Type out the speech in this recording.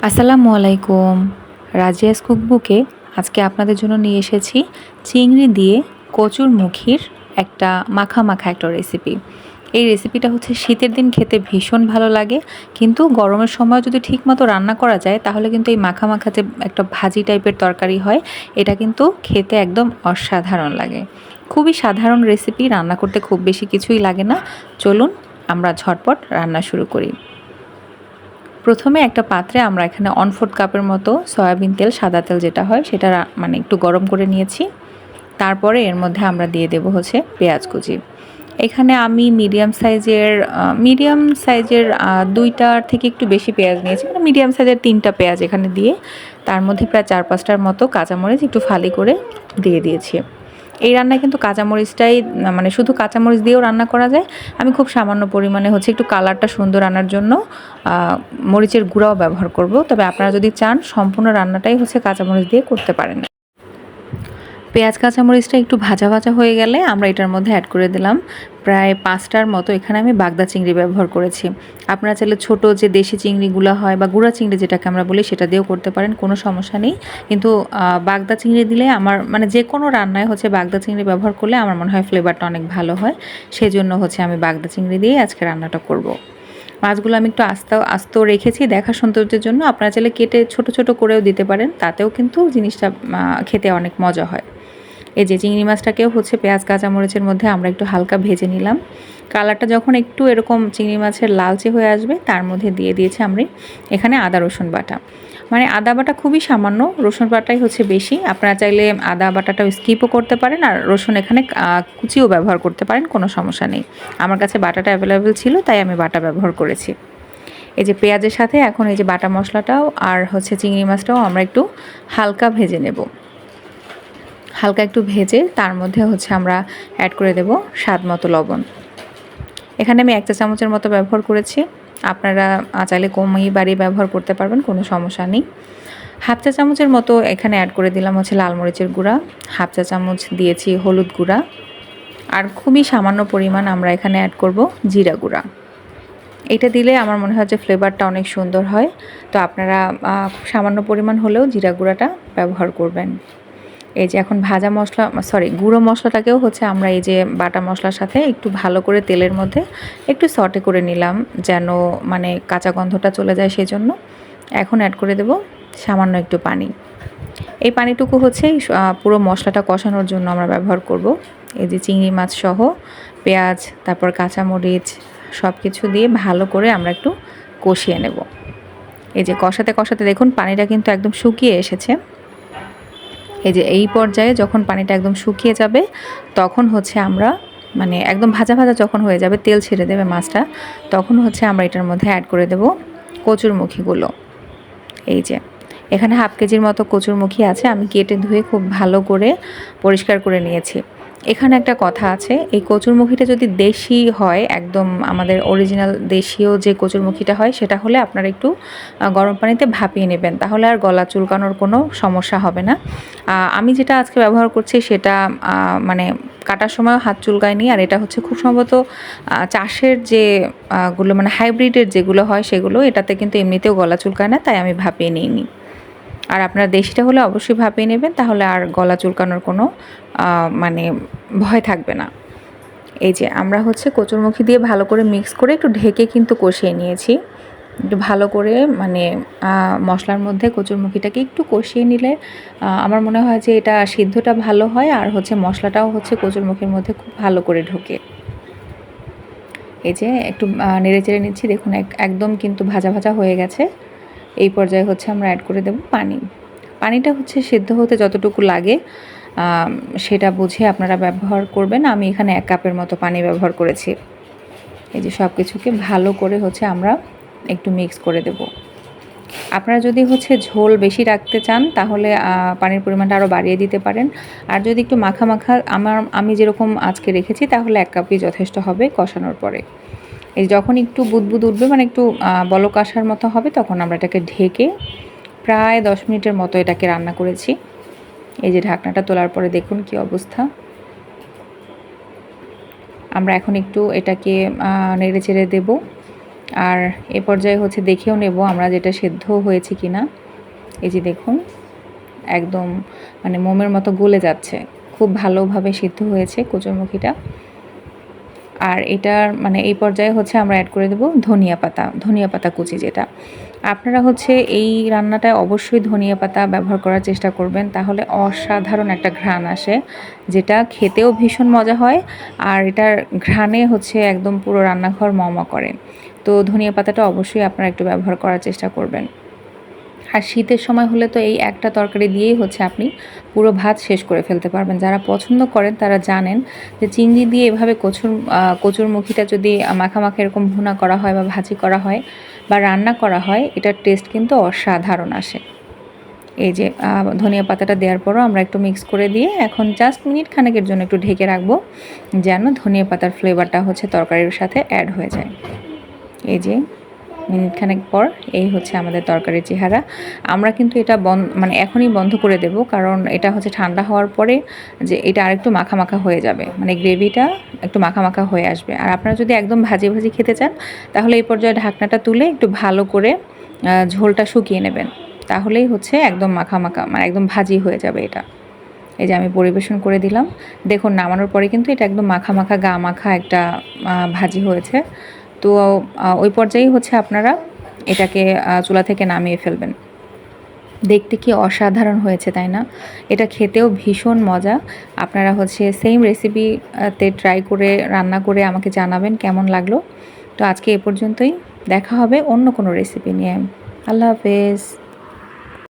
আসসালামু আলাইকুম। রাজিয়াস কুকবুকে আজকে আপনাদের জন্য নিয়ে এসেছি চিংড়ি দিয়ে কচুর মুখির একটা মাখা মাখা একটা রেসিপি। এই রেসিপিটা হচ্ছে শীতের দিন খেতে ভীষণ ভালো লাগে, কিন্তু গরমের সময় যদি ঠিকমতো রান্না করা যায় তাহলে কিন্তু এই মাখা মাখা যে একটা ভাজি টাইপের তরকারি হয়, এটা কিন্তু খেতে একদম অসাধারণ লাগে। খুবই সাধারণ রেসিপি, রান্না করতে খুব বেশি কিছুই লাগে না। চলুন আমরা ঝটপট রান্না শুরু করি। প্রথমে একটা পাত্রে আমরা এখানে 1/4 কাপের মতো সয়াবিন তেল, সাদা তেল যেটা হয় সেটা মানে একটু গরম করে নিয়েছি। তারপরে এর মধ্যে আমরা দিয়ে দেব হচ্ছে পেঁয়াজ কুচি। এখানে আমি মিডিয়াম সাইজের 2টার থেকে একটু বেশি পেঁয়াজ নিয়েছি, মানে মিডিয়াম সাইজের 3টা পেঁয়াজ এখানে দিয়ে তার মধ্যে প্রায় 4-5টার মতো কাঁচামরিচ একটু ফালি করে দিয়ে দিয়েছি। এই রান্নায় কিন্তু কাঁচামরিচটাই মানে শুধু কাঁচামরিচ দিয়েও রান্না করা যায়। আমি খুব সামান্য পরিমাণে হচ্ছে একটু কালারটা সুন্দর আনার জন্য মরিচের গুঁড়াও ব্যবহার করব। তবে আপনারা যদি চান সম্পূর্ণ রান্নাটাই হচ্ছে কাঁচামরিচ দিয়ে করতে পারেন। পেঁয়াজ কাঁচামরিচটা একটু ভাজা ভাজা হয়ে গেলে আমরা এটার মধ্যে অ্যাড করে দিলাম প্রায় 5টার মতো। এখানে আমি বাগদা চিংড়ি ব্যবহার করেছি। আপনারা চাইলে ছোট যে দেশি চিংড়িগুলো হয় বা গুঁড়া চিংড়ি যেটাকে আমরা বলি সেটা দিয়েও করতে পারেন, কোনো সমস্যা নেই। কিন্তু বাগদা চিংড়ি দিলে আমার মানে যে কোনো রান্নায় হচ্ছে বাগদা চিংড়ি ব্যবহার করলে আমার মনে হয় ফ্লেভারটা অনেক ভালো হয়। সেজন্য হচ্ছে আমি বাগদা চিংড়ি দিয়ে আজকে রান্নাটা করব। মাছগুলো আমি একটু আস্ত রেখেছি দেখার সৌন্দর্যের জন্য। আপনারা চাইলে কেটে ছোট ছোট করেও দিতে পারেন, তাতেও কিন্তু জিনিসটা খেতে অনেক মজা হয়। এই যে চিংড়ি মাছটাকেও হচ্ছে পেঁয়াজ কাঁচামরিচের মধ্যে আমরা একটু হালকা ভেজে নিলাম। কালারটা যখন একটু এরকম চিংড়ি মাছের লালচে হয়ে আসবে তার মধ্যে দিয়ে দিয়েছি আমরা এখানে আদা রসুন বাটা। মানে আদা বাটা খুবই সামান্য, রসুন বাটাই হচ্ছে বেশি। আপনারা চাইলে আদা বাটাটাও স্কিপও করতে পারেন, আর রসুন এখানে কুচিও ব্যবহার করতে পারেন, কোনো সমস্যা নেই। আমার কাছে বাটাটা অ্যাভেলেবেল ছিল তাই আমি বাটা ব্যবহার করেছি। এই যে পেঁয়াজের সাথে এখন এই যে বাটা মশলাটাও আর হচ্ছে চিংড়ি মাছটাও আমরা একটু হালকা ভেজে নেব। হালকা একটু ভেজে তার মধ্যে হচ্ছে আমরা অ্যাড করে দেব স্বাদ মতো লবণ। এখানে আমি 1 চা চামচের মতো ব্যবহার করেছি। আপনারা চাইলে কমিয়ে বাড়িয়ে ব্যবহার করতে পারবেন, কোনো সমস্যা নেই। 1/2 চা চামচের মতো এখানে অ্যাড করে দিলাম হচ্ছে লাল মরিচের গুঁড়া। 1/2 চা চামচ দিয়েছি হলুদ গুঁড়া। আর খুবই সামান্য পরিমাণ আমরা এখানে অ্যাড করব জিরা গুঁড়া। এটা দিলে আমার মনে হয় যে ফ্লেভারটা অনেক সুন্দর হয়। তো আপনারা সামান্য পরিমাণ হলেও জিরা গুঁড়াটা ব্যবহার করবেন। এই যে এখন গুঁড়ো মশলাটাকেও হচ্ছে আমরা এই যে বাটা মশলার সাথে একটু ভালো করে তেলের মধ্যে একটু সটে করে নিলাম, যেন মানে কাঁচা গন্ধটা চলে যায় সেজন্য। এখন অ্যাড করে দেব সামান্য একটু পানি। এই পানিটুকু হচ্ছে পুরো মশলাটা কষানোর জন্য আমরা ব্যবহার করব। এই যে চিংড়ি মাছ সহ পেঁয়াজ, তারপর কাঁচামরিচ সব কিছু দিয়ে ভালো করে আমরা একটু কষিয়ে নেব। এই যে কষাতে কষাতে দেখুন পানিটা কিন্তু একদম শুকিয়ে এসেছে। এই যে এই পর্যায়ে যখন পানিটা একদম শুকিয়ে যাবে তখন হচ্ছে আমরা মানে একদম ভাজা ভাজা যখন হয়ে যাবে, তেল ছেড়ে দেবে মাছটা, তখন হচ্ছে আমরা এটার মধ্যে অ্যাড করে দেব কচুরমুখিগুলো। এই যে এখানে 1/2 কেজির মতো কচুরমুখী আছে, আমি কেটে ধুয়ে খুব ভালো করে পরিষ্কার করে নিয়েছি। এখানে একটা কথা আছে, এই কচুরমুখিটা যদি দেশি হয়, একদম আমাদের অরিজিনাল দেশীয় যে কচুরমুখিটা হয় সেটা হলে আপনারা একটু গরম পানিতে ভাপিয়ে নেবেন, তাহলে আর গলা চুলকানোর কোনো সমস্যা হবে না। আমি যেটা আজকে ব্যবহার করছি সেটা মানে কাটার সময় হাত চুলকায়নি। আর এটা হচ্ছে খুব সম্ভবত চাষের যে গুলো মানে হাইব্রিডের যেগুলো হয় সেগুলো, এটাতে কিন্তু এমনিতেও গলা চুলকায় না, তাই আমি ভাপিয়ে নিইনি। আর আপনারা দেশিটা হলে অবশ্যই ভাপিয়ে নেবেন, তাহলে আর গলা চুলকানোর কোনো মানে ভয় থাকবে না। এই যে আমরা হচ্ছে কচুরমুখী দিয়ে ভালো করে মিক্স করে একটু ঢেকে কিন্তু কষিয়ে নিয়েছি। একটু ভালো করে মানে মশলার মধ্যে কচুরমুখিটাকে একটু কষিয়ে নিলে আমার মনে হয় যে এটা সিদ্ধটা ভালো হয়, আর হচ্ছে মশলাটাও হচ্ছে কচুরমুখির মধ্যে খুব ভালো করে ঢোকে। এই যে একটু নেড়ে চেড়ে নিচ্ছি, দেখুন একদম কিন্তু ভাজা ভাজা হয়ে গেছে। এই পর্যায়ে হচ্ছে আমরা অ্যাড করে দেব পানি। পানিটা হচ্ছে সিদ্ধ হতে যতটুকু লাগে সেটা বুঝে আপনারা ব্যবহার করবেন। আমি এখানে 1 কাপের মতো পানি ব্যবহার করেছি। এই যে সব কিছুকে ভালো করে হচ্ছে আমরা একটু মিক্স করে দেব। আপনারা যদি হচ্ছে ঝোল বেশি রাখতে চান তাহলে পানির পরিমাণটা আরও বাড়িয়ে দিতে পারেন। আর যদি একটু মাখা মাখা আমি যেরকম আজকে রেখেছি তাহলে 1 কাপই যথেষ্ট হবে কষানোর পরে। এই যখন একটু বুদবুদ উঠবে মানে একটু বলক আসার মতো হবে, তখন আমরা এটাকে ঢেকে প্রায় 10 মিনিটের মতো এটাকে রান্না করেছি। এই যে ঢাকনাটা তোলার পরে দেখুন কি অবস্থা। আমরা এখন একটু এটাকে নেড়ে চেড়ে দেব। আর এ পর্যায়ে হচ্ছে দেখেও নেব আমরা যেটা সেদ্ধ হয়েছে কি না। এই যে দেখুন একদম মানে মোমের মতো গলে যাচ্ছে, খুব ভালোভাবে সিদ্ধ হয়েছে কচুরমুখিটা। আর এটার মানে এই পর্যায়ে হচ্ছে আমরা অ্যাড করে দেব ধনিয়া পাতা কুচি। যেটা আপনারা হচ্ছে এই রান্নাটায় অবশ্যই ধনিয়া পাতা ব্যবহার করার চেষ্টা করবেন, তাহলে অসাধারণ একটা ঘ্রাণ আসে, যেটা খেতেও ভীষণ মজা হয়। আর এটার ঘ্রাণে হচ্ছে একদম পুরো রান্নাঘর মমা করে। তো ধনিয়া পাতাটা অবশ্যই আপনারা একটু ব্যবহার করার চেষ্টা করবেন। আর শীতের সময় হলে তো এই একটা তরকারি দিয়েই হচ্ছে আপনি পুরো ভাত শেষ করে ফেলতে পারবেন। যারা পছন্দ করেন তারা জানেন যে চিংড়ি দিয়ে এভাবে কচুরমুখিটা যদি মাখা এরকম ভুনা করা হয় বা ভাজি করা হয় বা রান্না করা হয়, এটার টেস্ট কিন্তু অসাধারণ আসে। এই যে ধনিয়া পাতাটা দেওয়ার পরও আমরা একটু মিক্স করে দিয়ে এখন জাস্ট মিনিট খানেকের জন্য একটু ঢেকে রাখবো, যেন ধনিয়া পাতার ফ্লেভারটা হচ্ছে তরকারির সাথে অ্যাড হয়ে যায়। এই যে মিনিট খানেক পর এই হচ্ছে আমাদের তরকারির চেহারা। আমরা কিন্তু এটা মানে এখনই বন্ধ করে দেব, কারণ এটা হচ্ছে ঠান্ডা হওয়ার পরে যে এটা আরেকটু মাখা হয়ে যাবে, মানে গ্রেভিটা একটু মাখা হয়ে আসবে। আর আপনারা যদি একদম ভাজি খেতে চান, তাহলে এই পর্যায়ে ঢাকনাটা তুলে একটু ভালো করে ঝোলটা শুকিয়ে নেবেন, তাহলেই হচ্ছে একদম মাখা মানে একদম ভাজি হয়ে যাবে এটা। এই যে আমি পরিবেশন করে দিলাম, দেখুন নামানোর পরে কিন্তু এটা একদম মাখা গা মাখা একটা ভাজি হয়েছে। তো ওই পর্যায়েই হচ্ছে আপনারা এটাকে চুলা থেকে নামিয়ে ফেলবেন। দেখতে কি অসাধারণ হয়েছে, তাই না? এটা খেতেও ভীষণ মজা। আপনারা হচ্ছে সেম রেসিপিতে ট্রাই করে রান্না করে আমাকে জানাবেন কেমন লাগলো। তো আজকে এ পর্যন্তই, দেখা হবে অন্য কোনো রেসিপি নিয়ে। আল্লাহ হাফেজ।